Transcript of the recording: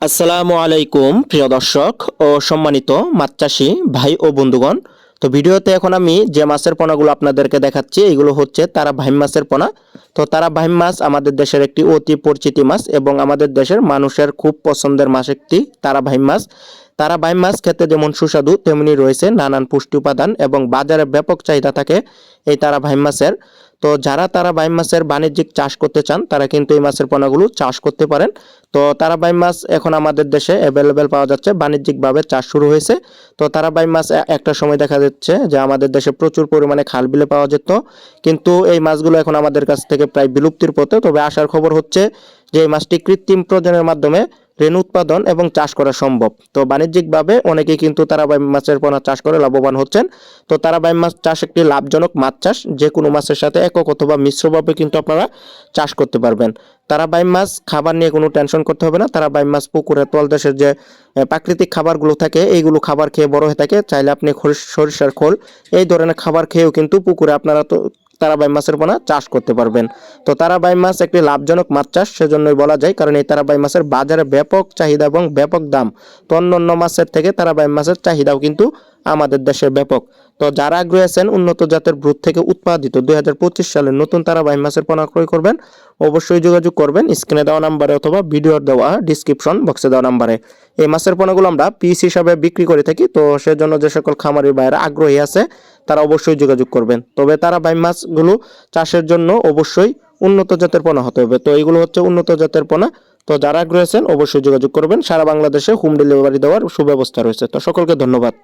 আসসালামু আলাইকুম প্রিয় দর্শক ও সম্মানিত মাছ চাষি ভাই ও বন্ধুগণ। তো ভিডিওতে এখন আমি যে মাছের পোনাগুলো আপনাদেরকে দেখাচ্ছি এগুলো হচ্ছে তারা ভাইম মাছের পোনা। তো তারা ভাইম মাছ আমাদের দেশের একটি অতি পরিচিত মাছ এবং আমাদের দেশের মানুষের খুব পছন্দের মাছ একটি তারা ভাইম মাছ। তারা ভাইম মাছ খেতে যেমন সুস্বাদু তেমনি রয়েছে নানান পুষ্টি উপাদান এবং বাজারে ব্যাপক চাহিদা থাকে এই তারা ভাইম মাছের। তো যারা তারা বাইম মাছের বাণিজ্যিক চাষ করতে চান তারা কিন্তু এই মাছের পোনাগুলো চাষ করতে পারেন। তো তারা বাইম মাছ এখন আমাদের দেশে অ্যাভেলেবেল পাওয়া যাচ্ছে, বাণিজ্যিকভাবে চাষ শুরু হয়েছে। তো তারা বাইম মাছ একটা সময় দেখা যাচ্ছে যে আমাদের দেশে প্রচুর পরিমাণে খাল বিলে পাওয়া যেত, কিন্তু এই মাছগুলো এখন আমাদের কাছ থেকে প্রায় বিলুপ্তির পথে। তবে আসার খবর হচ্ছে যে এই মাছটি কৃত্রিম প্রজননের মাধ্যমে রেণু উৎপাদন এবং চাষ করা সম্ভব। তো বাণিজ্যিকভাবে অনেকেই কিন্তু তারা বাইম মাছের পোনা চাষ করে লাভবান হচ্ছেন। তো তারা বাইম মাছ চাষ একটি লাভজনক মাছ চাষ, যে কোনো মাছের সাথে একক অথবা মিশ্রভাবে কিন্তু আপনারা চাষ করতে পারবেন। তারা বাইম মাছ খাবার নিয়ে কোনো টেনশন করতে হবে না। তারা বাইম মাছ পুকুরে তলদেশের যে প্রাকৃতিক খাবারগুলো থাকে এইগুলো খাবার খেয়ে বড় হয়ে থাকে। চাইলে আপনি সরিষার খোল এই ধরনের খাবার খেয়েও কিন্তু পুকুরে আপনারা তো তারা বাইম মাছের পোনা চাষ করতে পারবেন। তো তারা বাইম মাছ একটি লাভজনক মাছ চাষ সেজন্যই বলা যায়, কারণ এই তারা বাইম মাছের বাজারে ব্যাপক চাহিদা এবং ব্যাপক দাম। তো অন্যান্য মাছের থেকে তারা বাইম মাছের চাহিদাও কিন্তু আমাদের দেশে ব্যাপক। তো যারা আগ্রহী আছেন উন্নত জাতের ব্রুড থেকে উৎপাদিত 2025 সালের নতুন তারা বাইম মাছের পোনা ক্রয় করবেন, অবশ্যই যোগাযোগ করবেন স্ক্রিনে দেওয়া নাম্বারে অথবা ভিডিওর দেওয়া ডিসক্রিপশন বক্সে দেওয়া নাম্বারে। এই মাছের পোনাগুলো আমরা পিস হিসাবে বিক্রি করে থাকি। তো সেজন্য যে সকল খামারি ভাইয়েরা আগ্রহী আছে তারা অবশ্যই যোগাযোগ করবেন। তবে তারা বাইম মাছগুলো চাষের জন্য অবশ্যই উন্নত জাতের পোনা হতে হবে। তো এইগুলো হচ্ছে উন্নত জাতের পোনা। তো যারা আগ্রহী আছেন অবশ্যই যোগাযোগ করবেন। সারা বাংলাদেশে হোম ডেলিভারি দেওয়ার সুব্যবস্থা রয়েছে। তো সকলকে ধন্যবাদ।